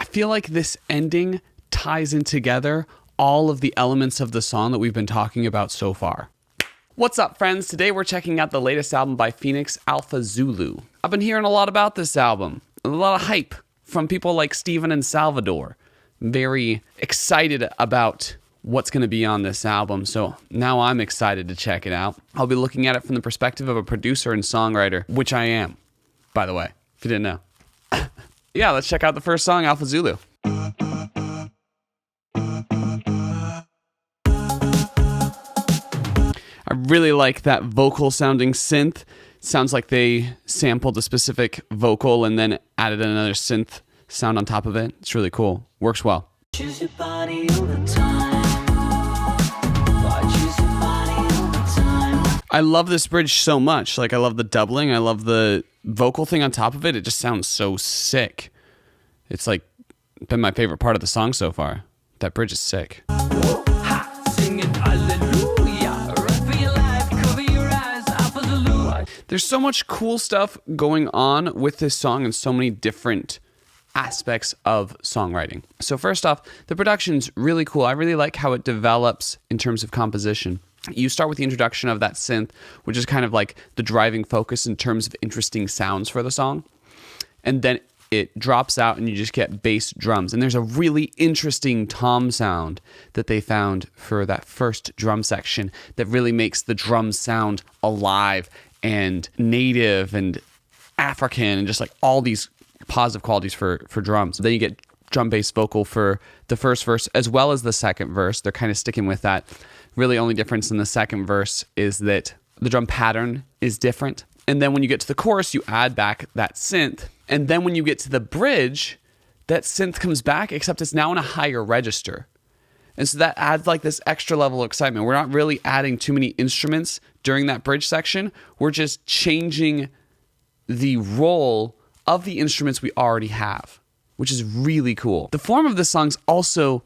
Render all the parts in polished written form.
I feel like this ending ties in together all of the elements of the song that we've been talking about so far. What's up, friends? Today we're checking out the latest album by Phoenix, Alpha Zulu. I've been hearing a lot about this album, a lot of hype from people like Steven and Salvador. Very excited about what's going to be on this album, so now I'm excited to check it out. I'll be looking at it from the perspective of a producer and songwriter, which I am, by the way, if you didn't know. Yeah, let's check out the first song, Alpha Zulu. I really like that vocal sounding synth. Sounds like they sampled a specific vocal and then added another synth sound on top of it. It's really cool. Works well. Choose your body all the time. Choose your body all the time. I love this bridge so much. Like, I love the doubling. I love the vocal thing on top of it. It just sounds so sick. It's like been my favorite part of the song so far. That bridge is sick. There's so much cool stuff going on with this song and so many different aspects of songwriting. So first off, the production's really cool. I really like how it develops in terms of composition. You start with the introduction of that synth, which is kind of like the driving focus in terms of interesting sounds for the song. And then it drops out and you just get bass drums. And there's a really interesting tom sound that they found for that first drum section that really makes the drums sound alive and native and African and just like all these positive qualities for drums. Then you get drum bass vocal for the first verse as well as the second verse. They're kind of sticking with that. Really only difference in the second verse is that the drum pattern is different. And then when you get to the chorus, you add back that synth. And then when you get to the bridge, that synth comes back, except it's now in a higher register. And so that adds like this extra level of excitement. We're not really adding too many instruments during that bridge section. We're just changing the role of the instruments we already have, which is really cool. The form of the song's also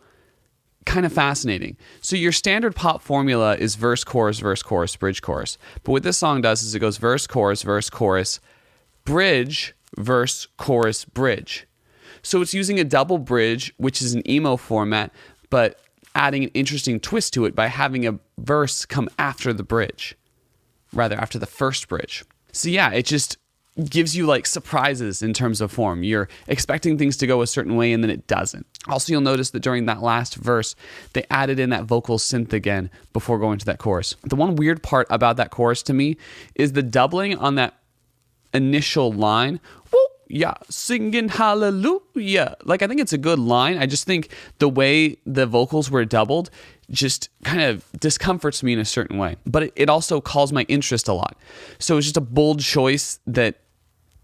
kind of fascinating. So your standard pop formula is verse, chorus, bridge, chorus. But what this song does is it goes verse, chorus, bridge, verse, chorus, bridge. So it's using a double bridge, which is an emo format, but adding an interesting twist to it by having a verse come after the bridge, rather after the first bridge. So yeah, it just gives you like surprises in terms of form. You're expecting things to go a certain way and then it doesn't. Also, you'll notice that during that last verse, they added in that vocal synth again before going to that chorus. The one weird part about that chorus to me is the doubling on that initial line. Woo, yeah, singing hallelujah. Like, I think it's a good line. I just think the way the vocals were doubled just kind of discomforts me in a certain way. But it also calls my interest a lot. So it's just a bold choice that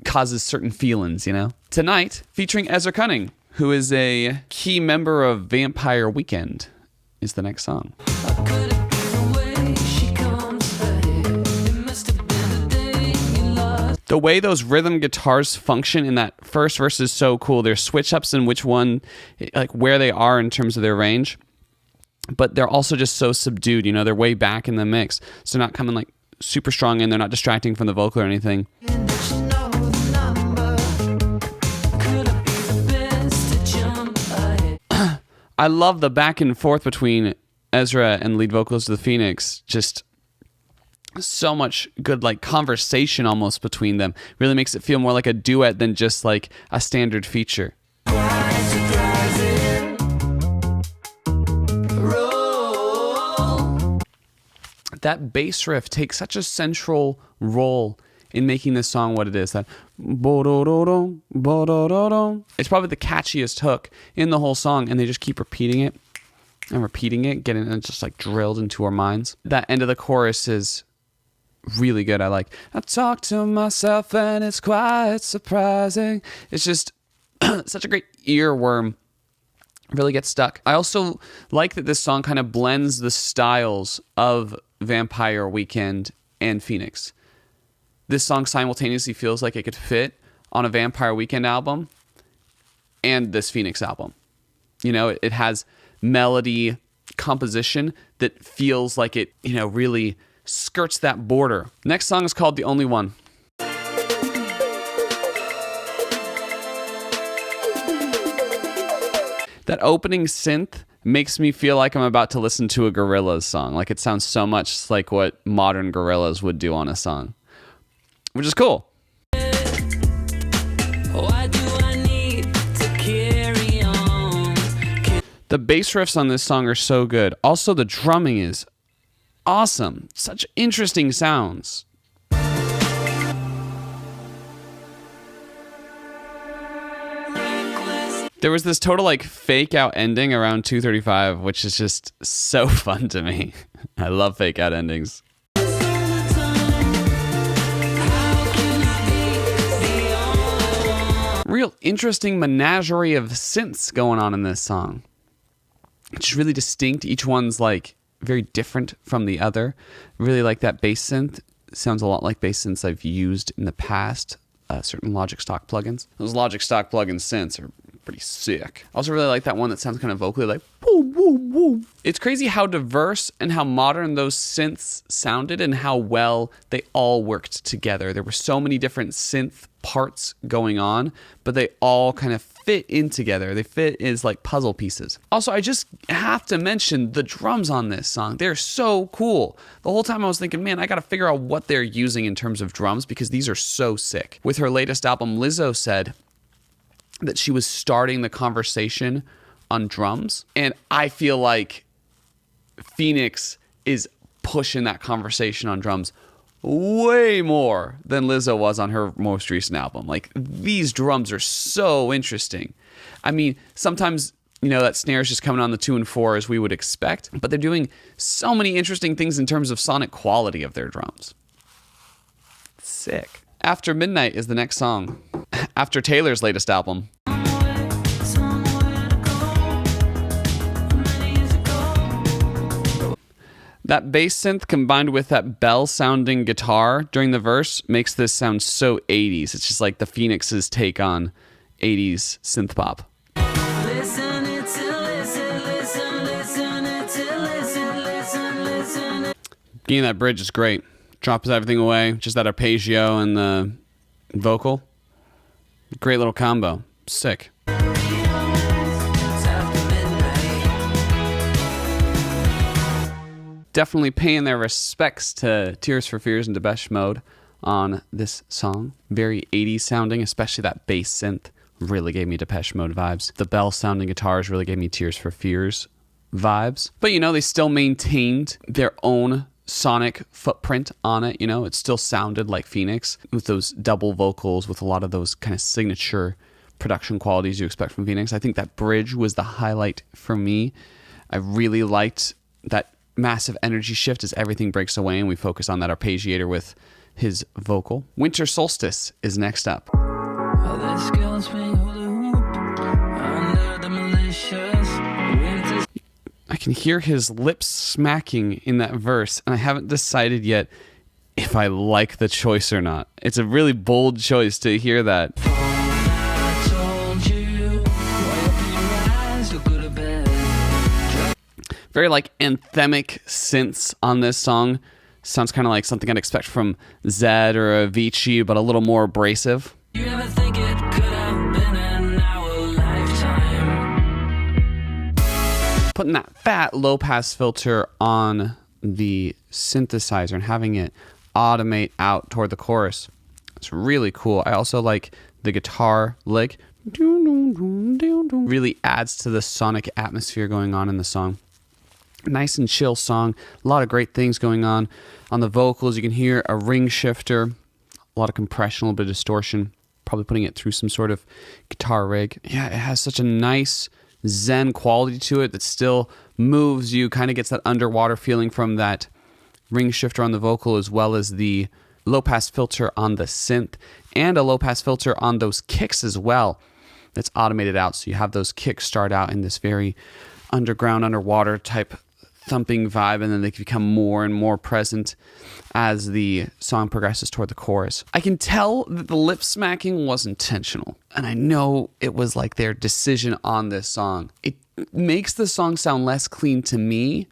causes certain feelings, you know? Tonight, featuring Ezra Cunning, who is a key member of Vampire Weekend, is the next song. The way those rhythm guitars function in that first verse is so cool. There's switch ups in which one, like where they are in terms of their range. But they're also just so subdued, you know, they're way back in the mix. So they're not coming like super strong in, they're not distracting from the vocal or anything. I love the back and forth between Ezra and lead vocals of the Phoenix. Just so much good like conversation almost between them. Really makes it feel more like a duet than just like a standard feature. That bass riff takes such a central role in making this song what it is. That it's probably the catchiest hook in the whole song, and they just keep repeating it and repeating it, getting it just like drilled into our minds. That end of the chorus is really good. I talk to myself and it's quite surprising. It's just such a great earworm. Really gets stuck. I also like that this song kind of blends the styles of Vampire Weekend and Phoenix. This song simultaneously feels like it could fit on a Vampire Weekend album and this Phoenix album. You know, it has melody, composition that feels like it, you know, really skirts that border. Next song is called The Only One. That opening synth makes me feel like I'm about to listen to a Gorillaz song. Like, it sounds so much like what modern Gorillaz would do on a song, which is cool. The bass riffs on this song are so good. Also, the drumming is awesome. Such interesting sounds. There was this total like fake out ending around 2:35, which is just so fun to me. I love fake out endings. Real interesting menagerie of synths going on in this song. It's really distinct. Each one's like very different from the other. Really like that bass synth. Sounds a lot like bass synths I've used in the past. Certain Logic stock plugins. Those Logic stock plugin synths are pretty sick. I also really like that one that sounds kind of vocally like boom, boom, boom. It's crazy how diverse and how modern those synths sounded and how well they all worked together. There were so many different synth parts going on, but they all kind of fit in together. They fit as like puzzle pieces. Also, I just have to mention the drums on this song. They're so cool. The whole time I was thinking, man, I got to figure out what they're using in terms of drums because these are so sick. With her latest album, Lizzo said that she was starting the conversation on drums, and I feel like Phoenix is pushing that conversation on drums way more than Lizzo was on her most recent album. Like, these drums are so interesting. I mean, sometimes, you know, that snare is just coming on the 2 and 4 as we would expect, but they're doing so many interesting things in terms of sonic quality of their drums. Sick. After Midnight is the next song. After Taylor's latest album. That bass synth combined with that bell-sounding guitar during the verse makes this sound so 80s. It's just like the Phoenix's take on 80s synth pop. Getting that bridge is great. Drops everything away. Just that arpeggio and the vocal. Great little combo. Sick. Definitely paying their respects to Tears for Fears and Depeche Mode on this song. Very 80s sounding, especially that bass synth really gave me Depeche Mode vibes. The bell sounding guitars really gave me Tears for Fears vibes. But, you know, they still maintained their own sonic footprint on it. You know, it still sounded like Phoenix with those double vocals, with a lot of those kind of signature production qualities you expect from Phoenix. I think that bridge was the highlight for me. I really liked that massive energy shift as everything breaks away and we focus on that arpeggiator with his vocal. Winter Solstice is next up. I can hear his lips smacking in that verse, and I haven't decided yet if I like the choice or not. It's a really bold choice to hear that. Very like anthemic synths on this song. Sounds kind of like something I'd expect from Zed or Avicii, but a little more abrasive. You ever think it could have been in our lifetime? Putting that fat low pass filter on the synthesizer and having it automate out toward the chorus. It's really cool. I also like the guitar lick. Really adds to the sonic atmosphere going on in the song. Nice and chill song. A lot of great things going on. On the vocals, you can hear a ring shifter, a lot of compression, a little bit of distortion, probably putting it through some sort of guitar rig. Yeah, it has such a nice zen quality to it that still moves you, kind of gets that underwater feeling from that ring shifter on the vocal, as well as the low pass filter on the synth and a low pass filter on those kicks as well. That's automated out, so you have those kicks start out in this very underground, underwater type thumping vibe, and then they become more and more present as the song progresses toward the chorus. I can tell that the lip smacking was intentional, and I know it was like their decision on this song. It makes the song sound less clean to me,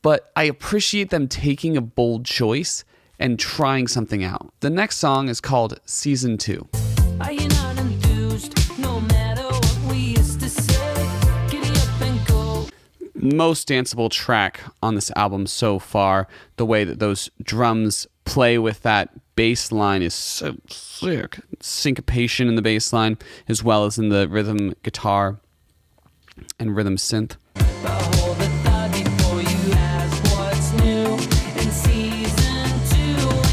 but I appreciate them taking a bold choice and trying something out. The next song is called Season 2. Are you not enthused, no matter what we used to say? Getting most danceable track on this album so far. The way that those drums play with that bass line is so sick. Syncopation in the bass line, as well as in the rhythm guitar and rhythm synth.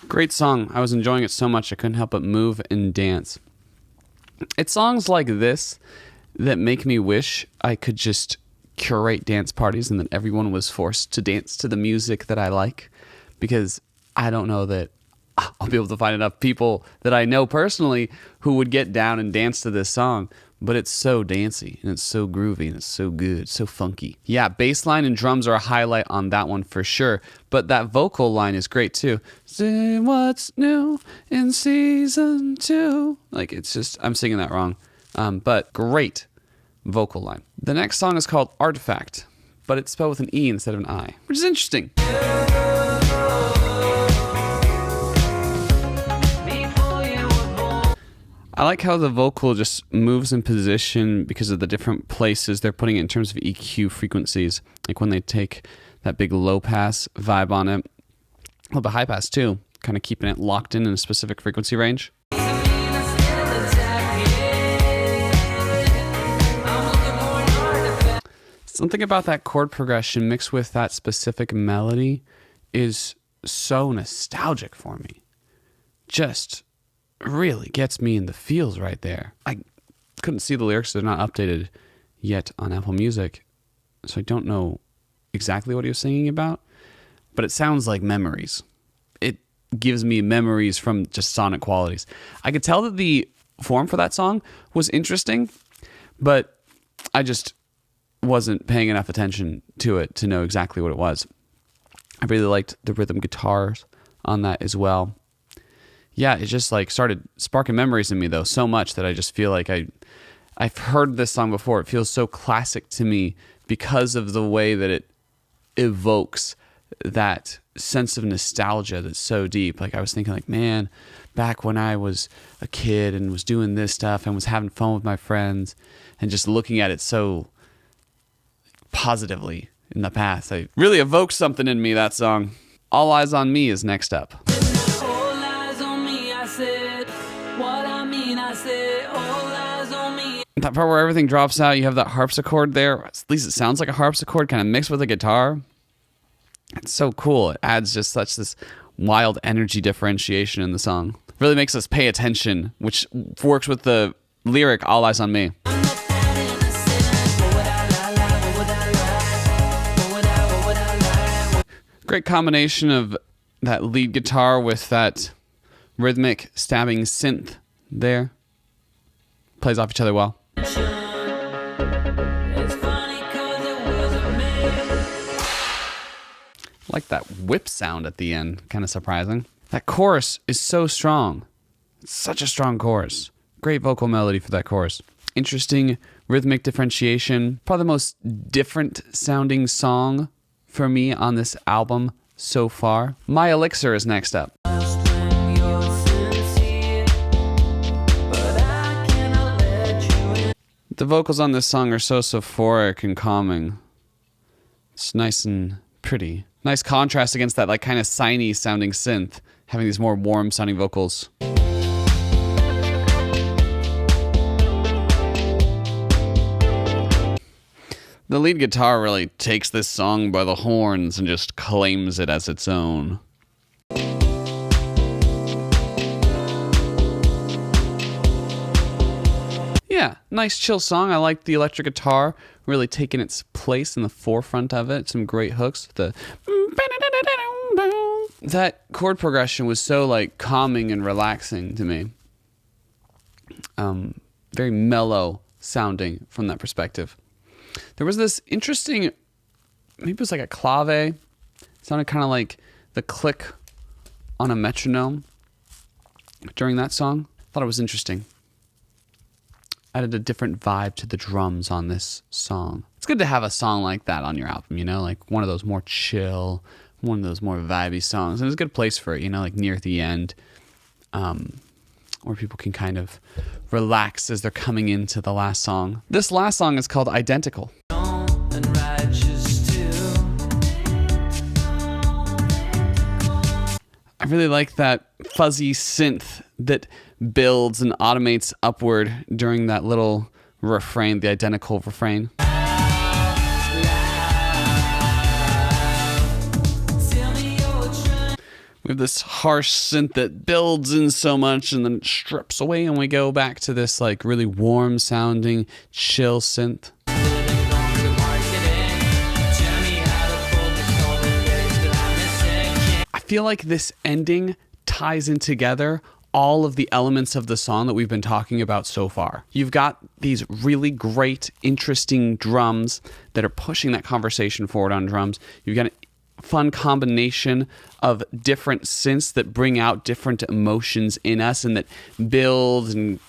Great song. I was enjoying it so much I couldn't help but move and dance. It's songs like this that make me wish I could just curate dance parties and that everyone was forced to dance to the music that I like, because I don't know that I'll be able to find enough people that I know personally who would get down and dance to this song. But it's so dancey and it's so groovy and it's so good, so funky. Yeah, bass line and drums are a highlight on that one for sure. But that vocal line is great too. Say what's new in season 2. Like, it's just, I'm singing that wrong. But great vocal line. The next song is called Artifact, but it's spelled with an E instead of an I, which is interesting. I like how the vocal just moves in position because of the different places they're putting it in terms of EQ frequencies. Like when they take that big low pass vibe on it, a little bit high pass too, kind of keeping it locked in a specific frequency range. Something about that chord progression mixed with that specific melody is so nostalgic for me. Just really gets me in the feels right there. I couldn't see the lyrics. They're not updated yet on Apple Music, so I don't know exactly what he was singing about, but it sounds like memories. It gives me memories from just sonic qualities. I could tell that the form for that song was interesting, but I just wasn't paying enough attention to it to know exactly what it was. I really liked the rhythm guitars on that as well. Yeah, it just like started sparking memories in me though so much that I just feel like I've heard this song before. It feels so classic to me because of the way that it evokes that sense of nostalgia that's so deep. Like I was thinking like, man, back when I was a kid and was doing this stuff and was having fun with my friends and just looking at it so positively in the past. It really evokes something in me, that song. All Eyes on Me is next up. That part where everything drops out, you have that harpsichord there. At least it sounds like a harpsichord kind of mixed with a guitar. It's so cool. It adds just such this wild energy differentiation in the song. Really makes us pay attention, which works with the lyric All Eyes on Me. Great combination of that lead guitar with that rhythmic stabbing synth there. Plays off each other well. Like that whip sound at the end, kind of surprising. That chorus is so strong. It's such a strong chorus. Great vocal melody for that chorus. Interesting rhythmic differentiation. Probably the most different sounding song for me on this album so far. My Elixir is next up. The vocals on this song are so euphoric and calming. It's nice and pretty. Nice contrast against that like kind of signy sounding synth, having these more warm sounding vocals. The lead guitar really takes this song by the horns and just claims it as its own. Yeah, nice chill song. I like the electric guitar really taking its place in the forefront of it. Some great hooks. That chord progression was so like calming and relaxing to me. Very mellow sounding from that perspective. There was this interesting, maybe it was like a clave. It sounded kind of like the click on a metronome during that song. Thought it was interesting. Added a different vibe to the drums on this song. It's good to have a song like that on your album, you know, like one of those more chill, one of those more vibey songs. And it's a good place for it, you know, like near the end, where people can kind of relax as they're coming into the last song. This last song is called Identical. And righteous I really like that fuzzy synth that builds and automates upward during that little refrain, the identical refrain. We have this harsh synth that builds in so much and then strips away, and we go back to this like really warm sounding, chill synth. I feel like this ending ties in together all of the elements of the song that we've been talking about so far. You've got these really great, interesting drums that are pushing that conversation forward on drums. You've got fun combination of different synths that bring out different emotions in us and that build and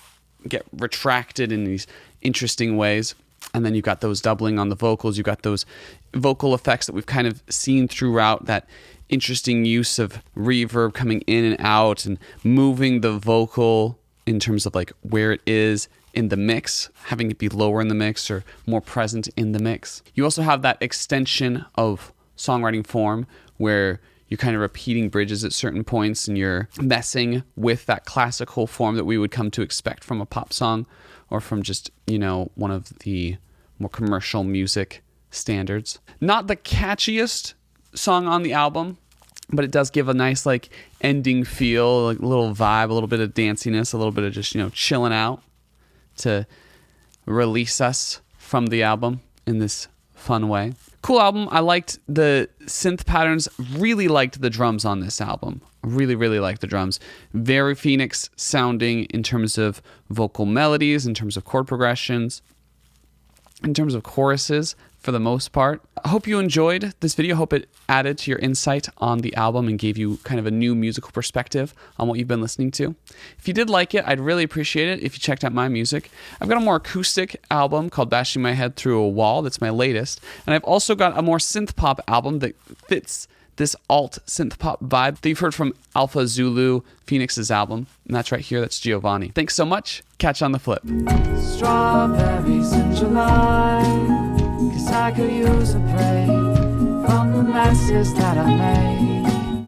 get retracted in these interesting ways. And then you've got those doubling on the vocals. You've got those vocal effects that we've kind of seen throughout, that interesting use of reverb coming in and out and moving the vocal in terms of like where it is in the mix, having it be lower in the mix or more present in the mix. You also have that extension of songwriting form where you're kind of repeating bridges at certain points and you're messing with that classical form that we would come to expect from a pop song or from just, you know, one of the more commercial music standards. Not the catchiest song on the album, but it does give a nice like ending feel, like a little vibe, a little bit of danciness, a little bit of just, you know, chilling out to release us from the album in this fun way. Cool album. I liked the synth patterns, really liked the drums on this album. Really liked the drums. Very Phoenix sounding in terms of vocal melodies, in terms of chord progressions, in terms of choruses for the most part. I hope you enjoyed this video. I hope it added to your insight on the album and gave you kind of a new musical perspective on what you've been listening to. If you did like it, I'd really appreciate it if you checked out my music. I've got a more acoustic album called Bashing My Head Through a Wall. That's my latest. And I've also got a more synth pop album that fits this alt synth pop vibe that you've heard from Alpha Zulu, Phoenix's album. And that's right here. That's Giovanni. Thanks so much. Catch you on the flip. Strawberries in July, 'cause I could use a break from the messes that I made.